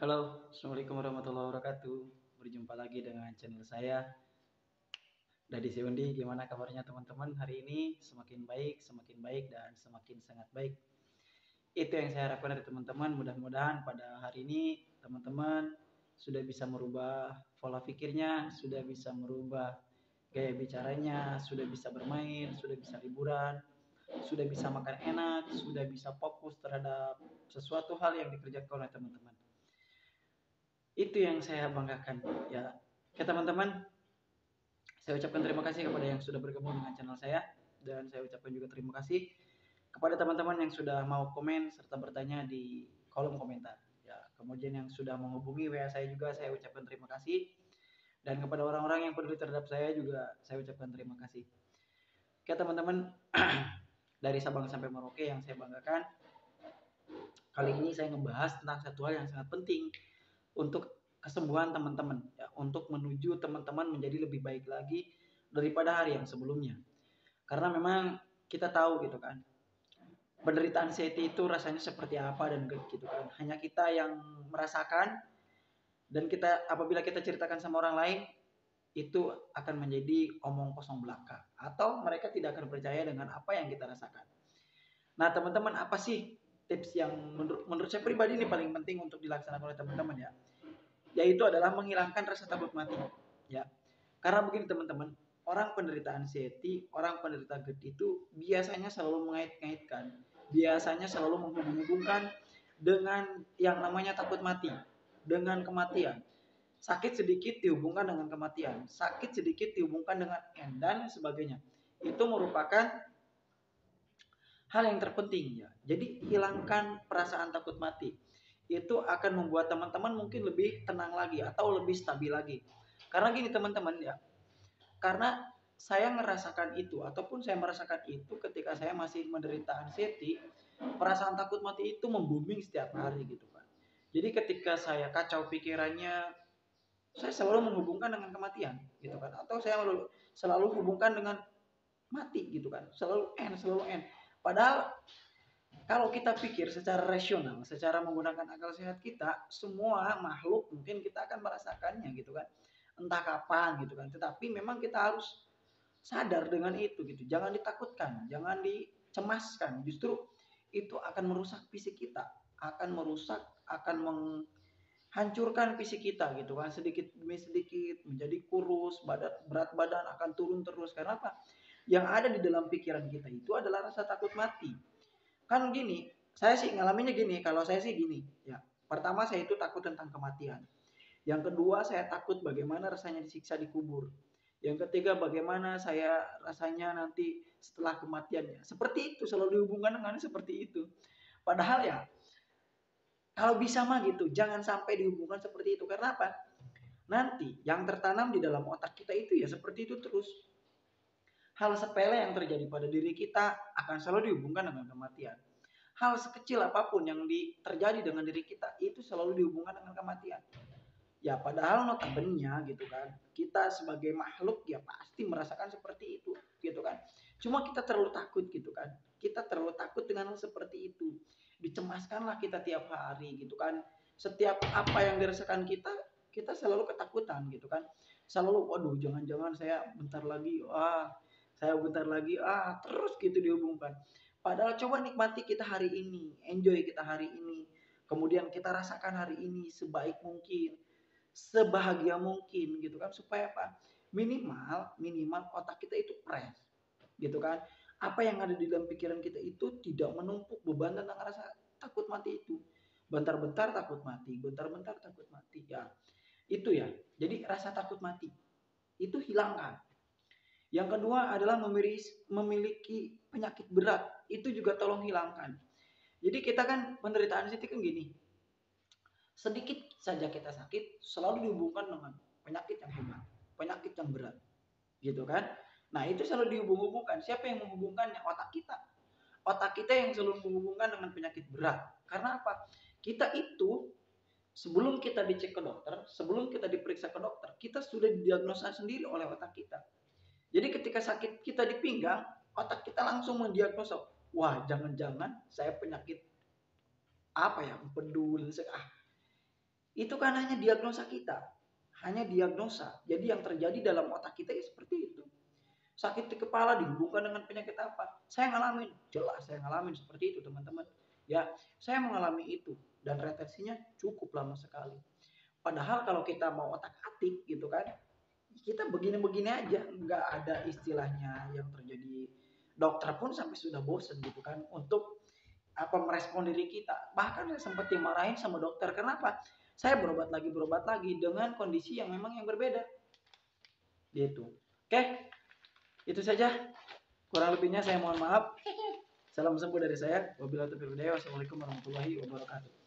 Halo, Assalamualaikum warahmatullahi wabarakatuh. Berjumpa lagi dengan channel saya, Dadi Seundi. Gimana kabarnya teman-teman hari ini? Semakin baik, dan semakin sangat baik. Itu yang saya harapkan dari teman-teman. Mudah-mudahan pada hari ini teman-teman sudah bisa merubah pola pikirnya, sudah bisa merubah gaya bicaranya, sudah bisa bermain, sudah bisa liburan, sudah bisa makan enak, sudah bisa fokus terhadap sesuatu hal yang dikerjakan oleh teman-teman. Itu yang saya banggakan ya. Oke teman-teman, saya ucapkan terima kasih kepada yang sudah bergabung dengan channel saya, dan saya ucapkan juga terima kasih kepada teman-teman yang sudah mau komen serta bertanya di kolom komentar ya. Kemudian yang sudah menghubungi WA saya juga saya ucapkan terima kasih, dan kepada orang-orang yang peduli terhadap saya juga saya ucapkan terima kasih. Oke teman-teman, dari Sabang sampai Merauke yang saya banggakan, kali ini saya ngebahas tentang satu hal yang sangat penting untuk kesembuhan teman-teman ya, untuk menuju teman-teman menjadi lebih baik lagi daripada hari yang sebelumnya. Karena memang kita tahu gitu kan, penderitaan anxiety itu rasanya seperti apa dan gitu kan. Hanya kita yang merasakan, dan kita apabila kita ceritakan sama orang lain itu akan menjadi omong kosong belaka, atau mereka tidak akan percaya dengan apa yang kita rasakan. Nah, teman-teman, apa sih tips yang menurut saya pribadi ini paling penting untuk dilaksanakan oleh teman-teman ya? Yaitu adalah menghilangkan rasa takut mati ya. Karena begini teman-teman, orang penderita anxiety, orang penderita GERD itu biasanya selalu mengait-ngaitkan, biasanya selalu menghubung-hubungkan dengan yang namanya takut mati, dengan kematian. Sakit sedikit dihubungkan dengan kematian, sakit sedikit dihubungkan dengan dan sebagainya. Itu merupakan hal yang terpenting ya. Jadi hilangkan perasaan takut mati. Itu akan membuat teman-teman mungkin lebih tenang lagi atau lebih stabil lagi. Karena gini teman-teman ya, karena saya merasakan itu ataupun saya merasakan itu ketika saya masih menderita anxiety, perasaan takut mati itu membooming setiap hari gitu kan. Jadi ketika saya kacau pikirannya, saya selalu menghubungkan dengan kematian gitu kan, atau saya selalu hubungkan dengan mati gitu kan, selalu end. Padahal kalau kita pikir secara rasional, secara menggunakan akal sehat kita, semua makhluk mungkin kita akan merasakannya gitu kan, entah kapan gitu kan. Tetapi memang kita harus sadar dengan itu gitu, jangan ditakutkan, jangan dicemaskan. Justru itu akan merusak fisik kita, akan merusak, akan menghancurkan fisik kita gitu kan, sedikit demi sedikit menjadi kurus, berat badan akan turun terus. Karena apa? Yang ada di dalam pikiran kita itu adalah rasa takut mati. Kan gini, saya sih ngalaminnya gini, kalau saya sih gini ya. Pertama, saya itu takut tentang kematian. Yang kedua, saya takut bagaimana rasanya disiksa di kubur. Yang ketiga, bagaimana saya rasanya nanti setelah kematiannya. Seperti itu, selalu dihubungkan dengan seperti itu. Padahal ya, kalau bisa mah gitu, jangan sampai dihubungkan seperti itu. Karena apa? Nanti yang tertanam di dalam otak kita itu ya seperti itu terus. Hal sepele yang terjadi pada diri kita akan selalu dihubungkan dengan kematian. Hal sekecil apapun yang terjadi dengan diri kita itu selalu dihubungkan dengan kematian. Ya padahal notabene gitu kan, kita sebagai makhluk ya pasti merasakan seperti itu gitu kan. Cuma kita terlalu takut gitu kan. Kita terlalu takut dengan hal seperti itu. Dicemaskanlah kita tiap hari gitu kan. Setiap apa yang dirasakan kita, kita selalu ketakutan gitu kan. Selalu waduh jangan-jangan saya bentar lagi terus gitu dihubungkan. Padahal coba nikmati kita hari ini, enjoy kita hari ini. Kemudian kita rasakan hari ini sebaik mungkin, sebahagia mungkin gitu kan, supaya apa? Minimal otak kita itu fresh gitu kan. Apa yang ada di dalam pikiran kita itu tidak menumpuk beban tentang rasa takut mati itu. Bentar-bentar takut mati, bentar-bentar takut mati ya. Itu ya. Jadi rasa takut mati itu hilangkan. Yang kedua adalah memiliki penyakit berat, itu juga tolong hilangkan. Jadi kita kan penderita anxiety kan gini, sedikit saja kita sakit selalu dihubungkan dengan penyakit yang hebat, penyakit yang berat, gitu kan? Nah itu selalu dihubung-hubungkan. Siapa yang menghubungkannya? Otak kita. Otak kita yang selalu menghubungkan dengan penyakit berat. Karena apa? Kita itu sebelum kita dicek ke dokter, sebelum kita diperiksa ke dokter, kita sudah didiagnosa sendiri oleh otak kita. Jadi ketika sakit kita di pinggang, otak kita langsung mendiagnosa, wah jangan-jangan saya penyakit apa ya, peduli Itu kan hanya diagnosa kita, hanya diagnosa. Jadi yang terjadi dalam otak kita ya seperti itu. Sakit di kepala dihubungkan dengan penyakit apa? Saya ngalamin, jelas saya ngalamin seperti itu teman-teman. Ya, saya mengalami itu dan retensinya cukup lama sekali. Padahal kalau kita mau otak-atik gitu kan, kita begini-begini aja, nggak ada istilahnya yang terjadi. Dokter pun sampai sudah bosen gitu kan untuk apa merespon diri kita. Bahkan sempat dimarahin sama dokter. Kenapa? Saya berobat lagi dengan kondisi yang memang yang berbeda. Gitu. Oke, itu saja. Kurang lebihnya saya mohon maaf. Salam sembuh dari saya. Wabillahi taufiq wal hidayah. Wassalamualaikum warahmatullahi wabarakatuh.